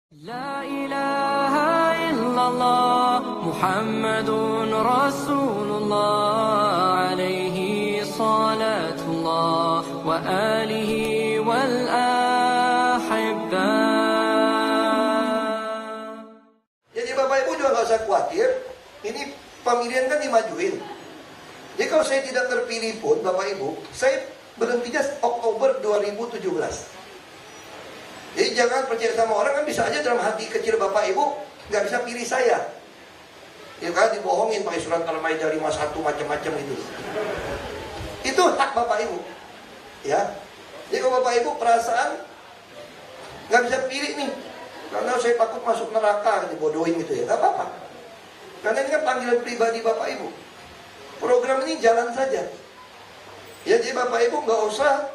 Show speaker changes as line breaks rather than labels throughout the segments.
لا إله إلا الله محمد رسول الله عليه صلاة الله وآله والأحبة.
Jadi Bapak Ibu juga nggak usah khawatir, ini pemilihan kan dimajuin. Jadi kalau saya tidak terpilih pun Bapak Ibu, saya berhentinya Oktober 2017. Jadi jangan percaya sama orang, kan bisa aja dalam hati kecil Bapak Ibu nggak bisa pilih saya. Ya kan dibohongin pakai surat Al-Maidah 51 macam-macam itu. Itu hak Bapak Ibu. Ya. Jadi kalau Bapak Ibu perasaan nggak bisa pilih nih, karena saya takut masuk neraka, dibodohin gitu ya, nggak apa-apa. Karena ini kan panggilan pribadi Bapak Ibu. Program ini jalan saja. Ya, jadi Bapak Ibu nggak usah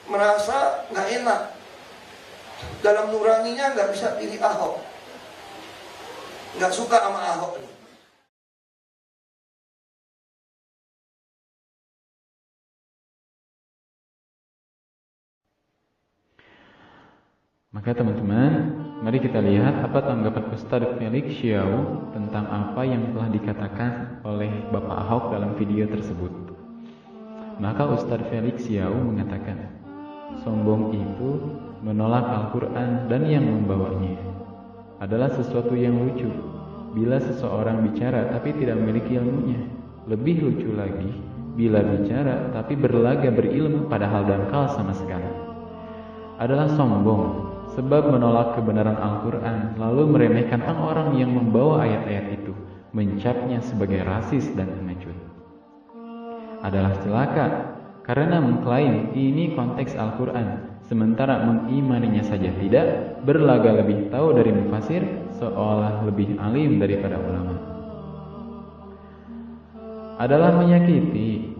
merasa nggak enak. Dalam nuraninya nggak bisa pilih Ahok, nggak suka sama Ahok nih.
Maka teman-teman, mari kita lihat apa tanggapan Ustadz Felix Xiao tentang apa yang telah dikatakan oleh Bapak Ahok dalam video tersebut. Maka Ustadz Felix Xiao mengatakan, sombong itu menolak Al-Quran dan yang membawanya adalah sesuatu yang lucu. Bila seseorang bicara tapi tidak memiliki ilmunya. Lebih lucu lagi bila bicara tapi berlaga berilmu padahal dangkal sama sekali. Adalah sombong sebab menolak kebenaran Al-Quran lalu meremehkan orang yang membawa ayat-ayat itu, mencapnya sebagai rasis dan pengecut. Adalah celaka karena mengklaim ini konteks Al-Quran, sementara mengimaninya saja tidak, berlaga lebih tahu dari mufasir, seolah lebih alim daripada ulama. Adalah menyakiti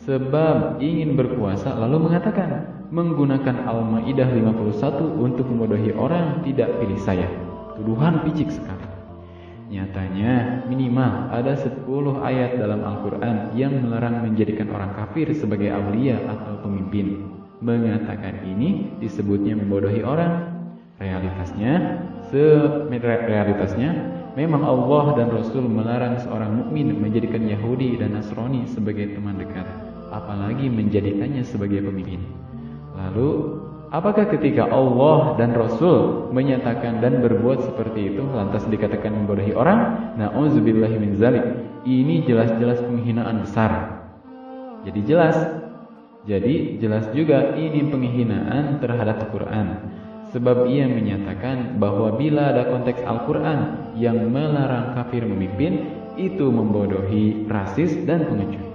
sebab ingin berkuasa lalu mengatakan, menggunakan Al-Maidah 51 untuk membodohi orang, tidak pilih saya. Tuduhan picik sekali. Nyatanya minimal ada 10 ayat dalam Al-Quran yang melarang menjadikan orang kafir sebagai aulia atau pemimpin. Mengatakan ini disebutnya membodohi orang. Realitasnya memang Allah dan Rasul melarang seorang mukmin menjadikan Yahudi dan Nasrani sebagai teman dekat, apalagi menjadikannya sebagai pemimpin. Lalu apakah ketika Allah dan Rasul menyatakan dan berbuat seperti itu lantas dikatakan membodohi orang? Na'udzubillahi min dzalik. Ini jelas-jelas penghinaan besar. Jadi jelas juga ini penghinaan terhadap Al-Quran. Sebab ia menyatakan bahwa bila ada konteks Al-Quran yang melarang kafir memimpin, itu membodohi, rasis, dan pengecut.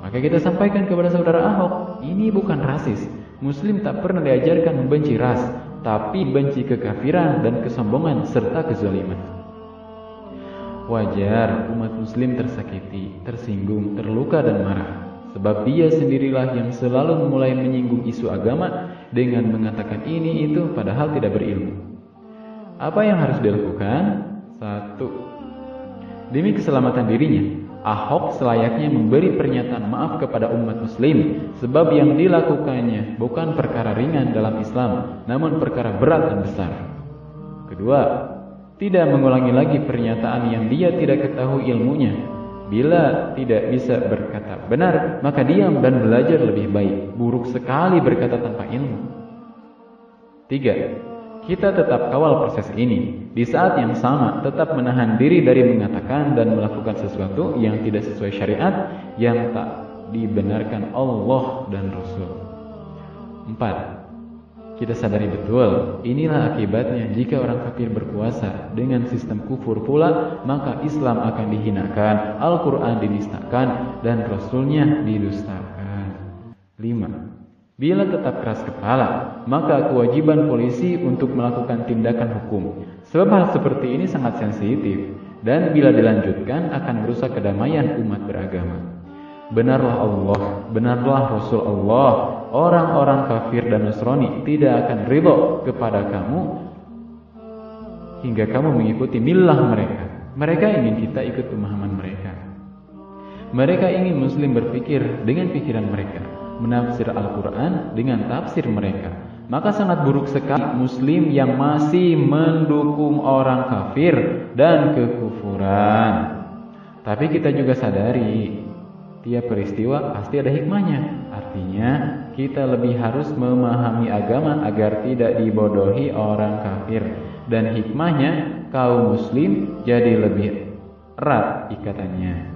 Maka kita sampaikan kepada saudara Ahok, ini bukan rasis. Muslim tak pernah diajarkan membenci ras, tapi benci kekafiran dan kesombongan serta kezaliman. Wajar umat Muslim tersakiti, tersinggung, terluka dan marah. Sebab dia sendirilah yang selalu memulai menyinggung isu agama dengan mengatakan ini itu padahal tidak berilmu. Apa yang harus dilakukan? 1. Demi keselamatan dirinya, Ahok selayaknya memberi pernyataan maaf kepada umat Muslim, sebab yang dilakukannya bukan perkara ringan dalam Islam, namun perkara berat dan besar. 2. Tidak mengulangi lagi pernyataan yang dia tidak ketahui ilmunya. Bila tidak bisa berkata benar, maka diam dan belajar lebih baik. Buruk sekali berkata tanpa ilmu. 3. Kita tetap kawal proses ini. Di saat yang sama, tetap menahan diri dari mengatakan dan melakukan sesuatu yang tidak sesuai syariat, yang tak dibenarkan Allah dan Rasul. 4. Kita sadari betul, inilah akibatnya jika orang kafir berkuasa dengan sistem kufur pula, maka Islam akan dihinakan, Al-Quran dinistakan, dan Rasulnya didustakan. 5. Bila tetap keras kepala, maka kewajiban polisi untuk melakukan tindakan hukum. Sebab hal seperti ini sangat sensitif, dan bila dilanjutkan akan merusak kedamaian umat beragama. Benarlah Allah, benarlah Rasul Allah, orang-orang kafir dan Nasrani tidak akan ridho kepada kamu hingga kamu mengikuti millah mereka. Mereka ingin kita ikut pemahaman mereka. Mereka ingin Muslim berpikir dengan pikiran mereka, menafsir Al-Quran dengan tafsir mereka, maka sangat buruk sekali muslim yang masih mendukung orang kafir dan kekufuran. Tapi kita juga sadari tiap peristiwa pasti ada hikmahnya. Artinya kita lebih harus memahami agama agar tidak dibodohi orang kafir. Dan hikmahnya kaum muslim jadi lebih erat ikatannya.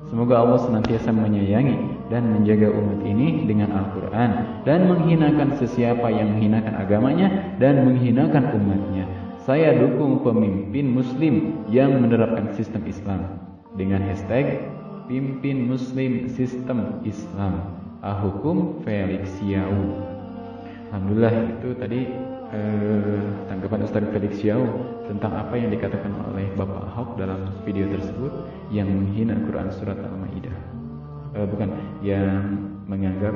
Semoga Allah senantiasa menyayangi dan menjaga umat ini dengan Al-Quran dan menghinakan sesiapa yang menghinakan agamanya dan menghinakan umatnya. Saya dukung pemimpin muslim yang menerapkan sistem Islam dengan hashtag pimpin muslim sistem Islam. Ahukum Felix Yau. Alhamdulillah, itu tadi tanggapan Ustaz Felix Yau tentang apa yang dikatakan oleh Bapak Ahok dalam video tersebut yang menghina Quran surat Al-Maidah. Yang menganggap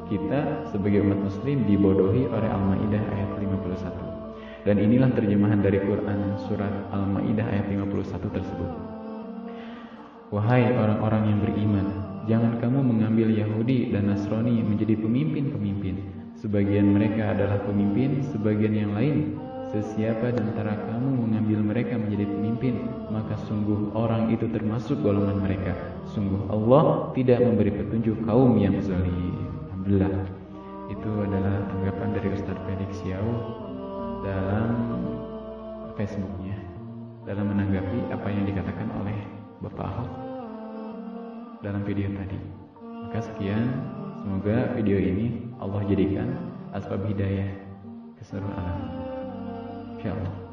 kita sebagai umat muslim dibodohi oleh Al-Maidah ayat 51. Dan inilah terjemahan dari Quran surat Al-Maidah ayat 51 tersebut. Wahai orang-orang yang beriman, jangan kamu mengambil Yahudi dan Nasrani menjadi pemimpin-pemimpin. Sebagian mereka adalah pemimpin, sebagian yang lain. Sesiapa di antara kamu mengambil mereka menjadi pemimpin, maka sungguh orang itu termasuk golongan mereka. Sungguh Allah tidak memberi petunjuk kaum yang zalim. Alhamdulillah. Itu adalah tanggapan dari Ustaz Felix Yau dalam Facebooknya, dalam menanggapi apa yang dikatakan oleh Bapak Ahok dalam video tadi. Maka sekian, semoga video ini Allah jadikan asbab hidayah ke seluruh alam. Insyaallah.